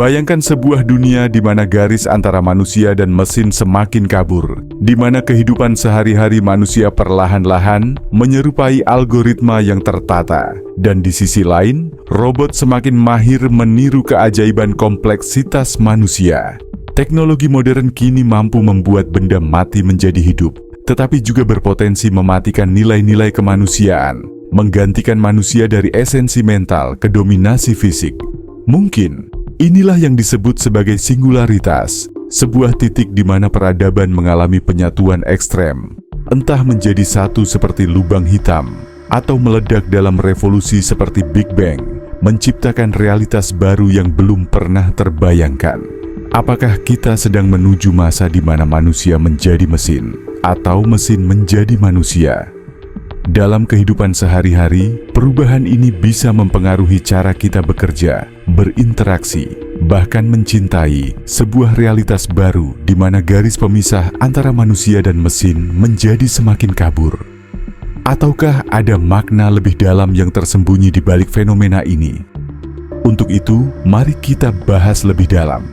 Bayangkan sebuah dunia di mana garis antara manusia dan mesin semakin kabur, di mana kehidupan sehari-hari manusia perlahan-lahan menyerupai algoritma yang tertata, dan di sisi lain, robot semakin mahir meniru keajaiban kompleksitas manusia. Teknologi modern kini mampu membuat benda mati menjadi hidup, tetapi juga berpotensi mematikan nilai-nilai kemanusiaan, menggantikan manusia dari esensi mental ke dominasi fisik. Mungkin inilah yang disebut sebagai singularitas, sebuah titik di mana peradaban mengalami penyatuan ekstrem, entah menjadi satu seperti lubang hitam, atau meledak dalam revolusi seperti Big Bang, menciptakan realitas baru yang belum pernah terbayangkan. Apakah kita sedang menuju masa di mana manusia menjadi mesin, atau mesin menjadi manusia? Dalam kehidupan sehari-hari, perubahan ini bisa mempengaruhi cara kita bekerja, berinteraksi, bahkan mencintai, sebuah realitas baru di mana garis pemisah antara manusia dan mesin menjadi semakin kabur. Ataukah ada makna lebih dalam yang tersembunyi di balik fenomena ini? Untuk itu, mari kita bahas lebih dalam.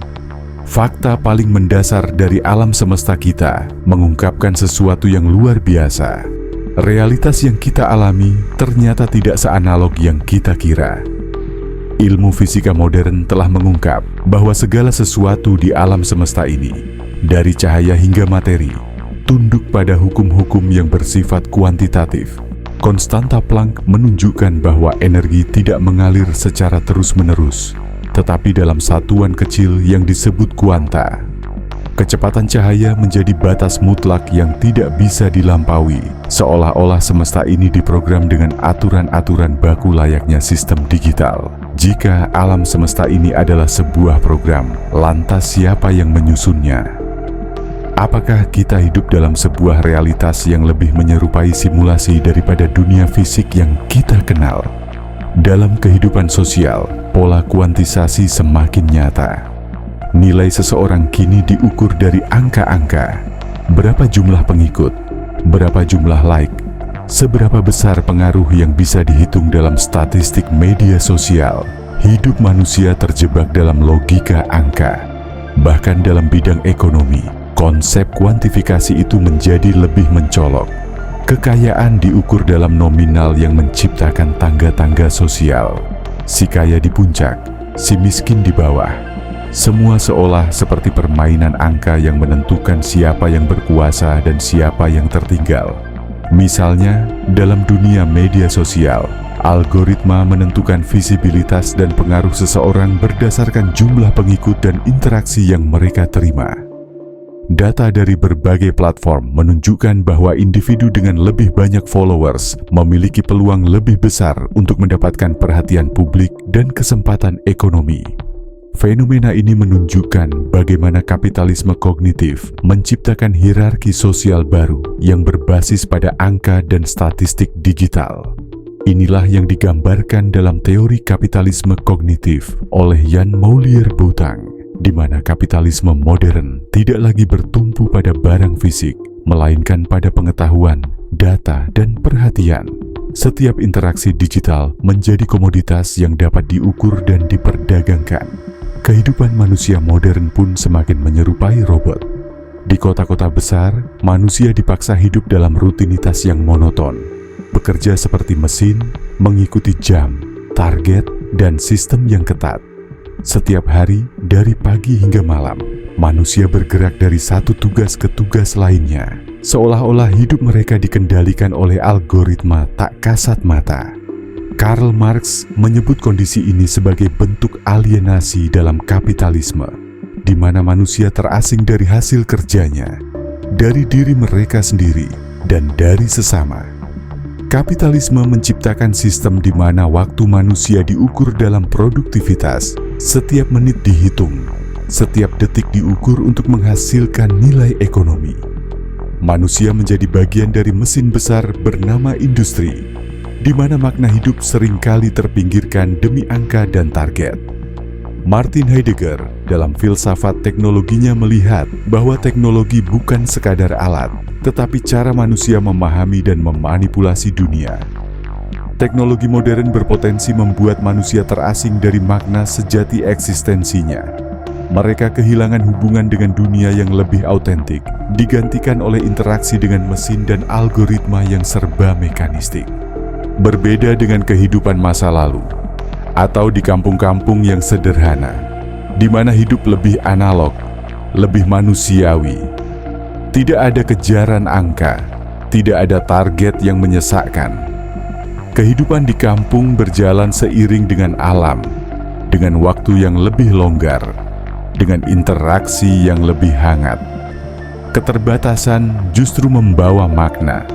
Fakta paling mendasar dari alam semesta kita mengungkapkan sesuatu yang luar biasa. Realitas yang kita alami ternyata tidak seanalog yang kita kira. Ilmu fisika modern telah mengungkap bahwa segala sesuatu di alam semesta ini, dari cahaya hingga materi, tunduk pada hukum-hukum yang bersifat kuantitatif. Konstanta Planck menunjukkan bahwa energi tidak mengalir secara terus-menerus, tetapi dalam satuan kecil yang disebut kuanta. Kecepatan cahaya menjadi batas mutlak yang tidak bisa dilampaui, seolah-olah semesta ini diprogram dengan aturan-aturan baku layaknya sistem digital. Jika alam semesta ini adalah sebuah program, lantas siapa yang menyusunnya? Apakah kita hidup dalam sebuah realitas yang lebih menyerupai simulasi daripada dunia fisik yang kita kenal? Dalam kehidupan sosial, pola kuantisasi semakin nyata. Nilai seseorang kini diukur dari angka-angka. Berapa jumlah pengikut, berapa jumlah like, seberapa besar pengaruh yang bisa dihitung dalam statistik media sosial. Hidup manusia terjebak dalam logika angka. Bahkan dalam bidang ekonomi, konsep kuantifikasi itu menjadi lebih mencolok. Kekayaan diukur dalam nominal yang menciptakan tangga-tangga sosial. Si kaya di puncak, si miskin di bawah. Semua seolah seperti permainan angka yang menentukan siapa yang berkuasa dan siapa yang tertinggal. Misalnya, dalam dunia media sosial, algoritma menentukan visibilitas dan pengaruh seseorang berdasarkan jumlah pengikut dan interaksi yang mereka terima. Data dari berbagai platform menunjukkan bahwa individu dengan lebih banyak followers memiliki peluang lebih besar untuk mendapatkan perhatian publik dan kesempatan ekonomi. Fenomena ini menunjukkan bagaimana kapitalisme kognitif menciptakan hierarki sosial baru yang berbasis pada angka dan statistik digital. Inilah yang digambarkan dalam teori kapitalisme kognitif oleh Jan Moulier-Boutang, di mana kapitalisme modern tidak lagi bertumpu pada barang fisik, melainkan pada pengetahuan, data, dan perhatian. Setiap interaksi digital menjadi komoditas yang dapat diukur dan diperdagangkan. Kehidupan manusia modern pun semakin menyerupai robot. Di kota-kota besar, manusia dipaksa hidup dalam rutinitas yang monoton, bekerja seperti mesin, mengikuti jam, target, dan sistem yang ketat. Setiap hari, dari pagi hingga malam, manusia bergerak dari satu tugas ke tugas lainnya, seolah-olah hidup mereka dikendalikan oleh algoritma tak kasat mata. Karl Marx menyebut kondisi ini sebagai bentuk alienasi dalam kapitalisme, di mana manusia terasing dari hasil kerjanya, dari diri mereka sendiri, dan dari sesama. Kapitalisme menciptakan sistem di mana waktu manusia diukur dalam produktivitas, setiap menit dihitung, setiap detik diukur untuk menghasilkan nilai ekonomi. Manusia menjadi bagian dari mesin besar bernama industri, di mana makna hidup seringkali terpinggirkan demi angka dan target. Martin Heidegger dalam filsafat teknologinya melihat bahwa teknologi bukan sekadar alat, tetapi cara manusia memahami dan memanipulasi dunia. Teknologi modern berpotensi membuat manusia terasing dari makna sejati eksistensinya. Mereka kehilangan hubungan dengan dunia yang lebih autentik, digantikan oleh interaksi dengan mesin dan algoritma yang serba mekanistik. Berbeda dengan kehidupan masa lalu, atau di kampung-kampung yang sederhana, di mana hidup lebih analog, lebih manusiawi. Tidak ada kejaran angka, tidak ada target yang menyesakkan. Kehidupan di kampung berjalan seiring dengan alam, dengan waktu yang lebih longgar, dengan interaksi yang lebih hangat. Keterbatasan justru membawa makna,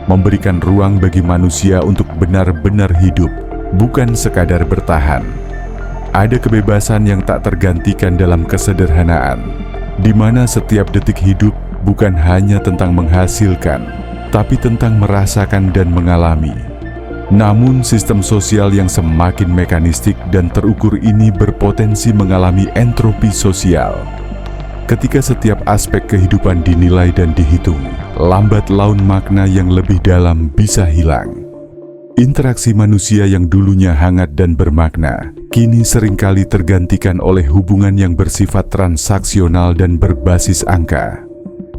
memberikan ruang bagi manusia untuk benar-benar hidup, bukan sekadar bertahan. Ada kebebasan yang tak tergantikan dalam kesederhanaan, di mana setiap detik hidup bukan hanya tentang menghasilkan, tapi tentang merasakan dan mengalami. Namun sistem sosial yang semakin mekanistik dan terukur ini berpotensi mengalami entropi sosial. Ketika setiap aspek kehidupan dinilai dan dihitung, lambat laun makna yang lebih dalam bisa hilang. Interaksi manusia yang dulunya hangat dan bermakna, kini seringkali tergantikan oleh hubungan yang bersifat transaksional dan berbasis angka.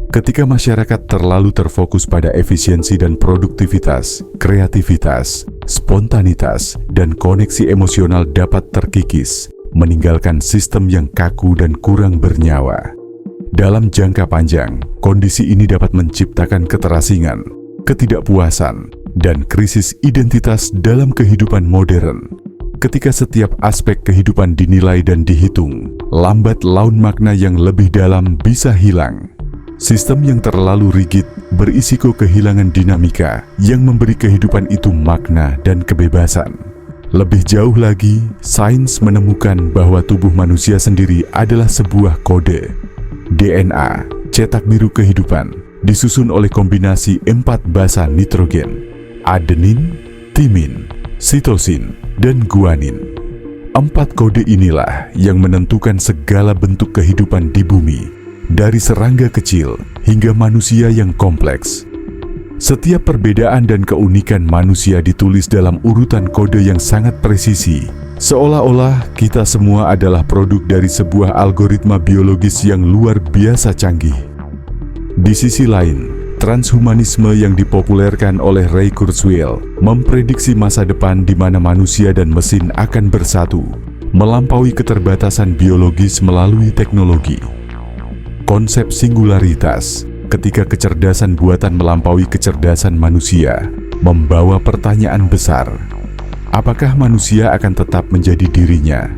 Ketika masyarakat terlalu terfokus pada efisiensi dan produktivitas, kreativitas, spontanitas, dan koneksi emosional dapat terkikis, meninggalkan sistem yang kaku dan kurang bernyawa. Dalam jangka panjang, kondisi ini dapat menciptakan keterasingan, ketidakpuasan, dan krisis identitas dalam kehidupan modern. Ketika setiap aspek kehidupan dinilai dan dihitung, lambat laun makna yang lebih dalam bisa hilang. Sistem yang terlalu rigid berisiko kehilangan dinamika yang memberi kehidupan itu makna dan kebebasan. Lebih jauh lagi, sains menemukan bahwa tubuh manusia sendiri adalah sebuah kode. DNA, cetak biru kehidupan, disusun oleh kombinasi 4 basa nitrogen, adenin, timin, sitosin, dan guanin. 4 kode inilah yang menentukan segala bentuk kehidupan di bumi, dari serangga kecil hingga manusia yang kompleks. Setiap perbedaan dan keunikan manusia ditulis dalam urutan kode yang sangat presisi, seolah-olah kita semua adalah produk dari sebuah algoritma biologis yang luar biasa canggih. Di sisi lain, transhumanisme yang dipopulerkan oleh Ray Kurzweil memprediksi masa depan di mana manusia dan mesin akan bersatu, melampaui keterbatasan biologis melalui teknologi. Konsep singularitas, ketika kecerdasan buatan melampaui kecerdasan manusia, membawa pertanyaan besar. Apakah manusia akan tetap menjadi dirinya,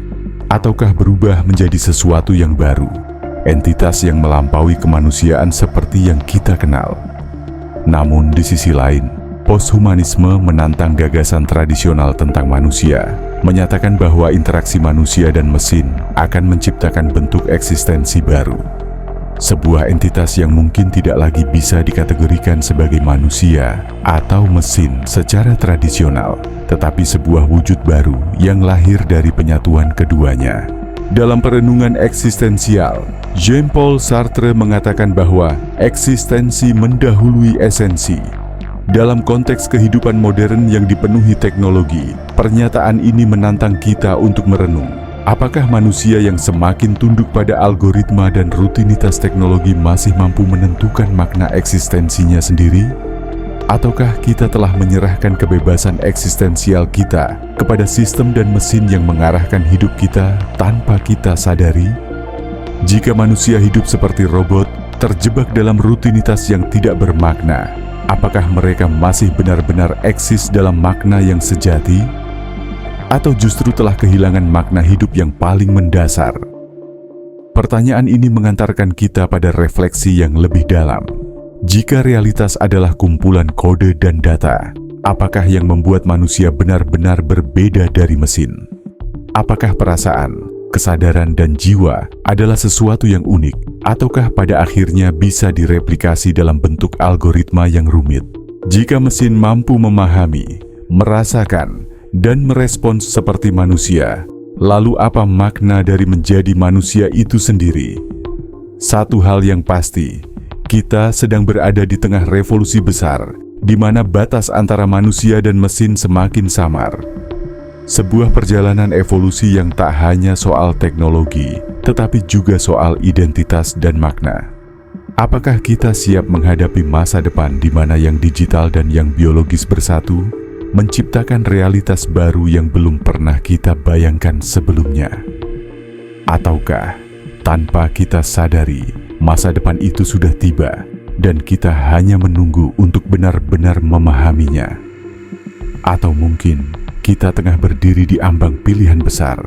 ataukah berubah menjadi sesuatu yang baru, entitas yang melampaui kemanusiaan seperti yang kita kenal? Namun di sisi lain, posthumanisme menantang gagasan tradisional tentang manusia, menyatakan bahwa interaksi manusia dan mesin akan menciptakan bentuk eksistensi baru. Sebuah entitas yang mungkin tidak lagi bisa dikategorikan sebagai manusia atau mesin secara tradisional, tetapi sebuah wujud baru yang lahir dari penyatuan keduanya. Dalam perenungan eksistensial, Jean-Paul Sartre mengatakan bahwa eksistensi mendahului esensi. Dalam konteks kehidupan modern yang dipenuhi teknologi, pernyataan ini menantang kita untuk merenung. Apakah manusia yang semakin tunduk pada algoritma dan rutinitas teknologi masih mampu menentukan makna eksistensinya sendiri? Ataukah kita telah menyerahkan kebebasan eksistensial kita kepada sistem dan mesin yang mengarahkan hidup kita tanpa kita sadari? Jika manusia hidup seperti robot, terjebak dalam rutinitas yang tidak bermakna, apakah mereka masih benar-benar eksis dalam makna yang sejati? Atau justru telah kehilangan makna hidup yang paling mendasar? Pertanyaan ini mengantarkan kita pada refleksi yang lebih dalam. Jika realitas adalah kumpulan kode dan data, apakah yang membuat manusia benar-benar berbeda dari mesin? Apakah perasaan, kesadaran, dan jiwa adalah sesuatu yang unik, ataukah pada akhirnya bisa direplikasi dalam bentuk algoritma yang rumit? Jika mesin mampu memahami, merasakan, dan merespons seperti manusia, lalu apa makna dari menjadi manusia itu sendiri? Satu hal yang pasti, kita sedang berada di tengah revolusi besar di mana batas antara manusia dan mesin semakin samar. Sebuah perjalanan evolusi yang tak hanya soal teknologi, tetapi juga soal identitas dan makna. Apakah kita siap menghadapi masa depan di mana yang digital dan yang biologis bersatu, menciptakan realitas baru yang belum pernah kita bayangkan sebelumnya? Ataukah, tanpa kita sadari, masa depan itu sudah tiba, dan kita hanya menunggu untuk benar-benar memahaminya? Atau mungkin, kita tengah berdiri di ambang pilihan besar.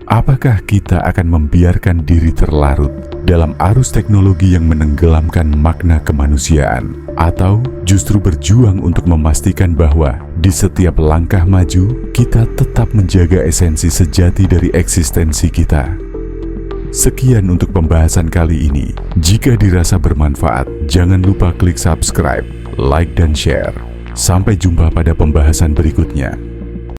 Apakah kita akan membiarkan diri terlarut dalam arus teknologi yang menenggelamkan makna kemanusiaan, atau justru berjuang untuk memastikan bahwa di setiap langkah maju, kita tetap menjaga esensi sejati dari eksistensi kita? Sekian untuk pembahasan kali ini. Jika dirasa bermanfaat, jangan lupa klik subscribe, like, dan share. Sampai jumpa pada pembahasan berikutnya.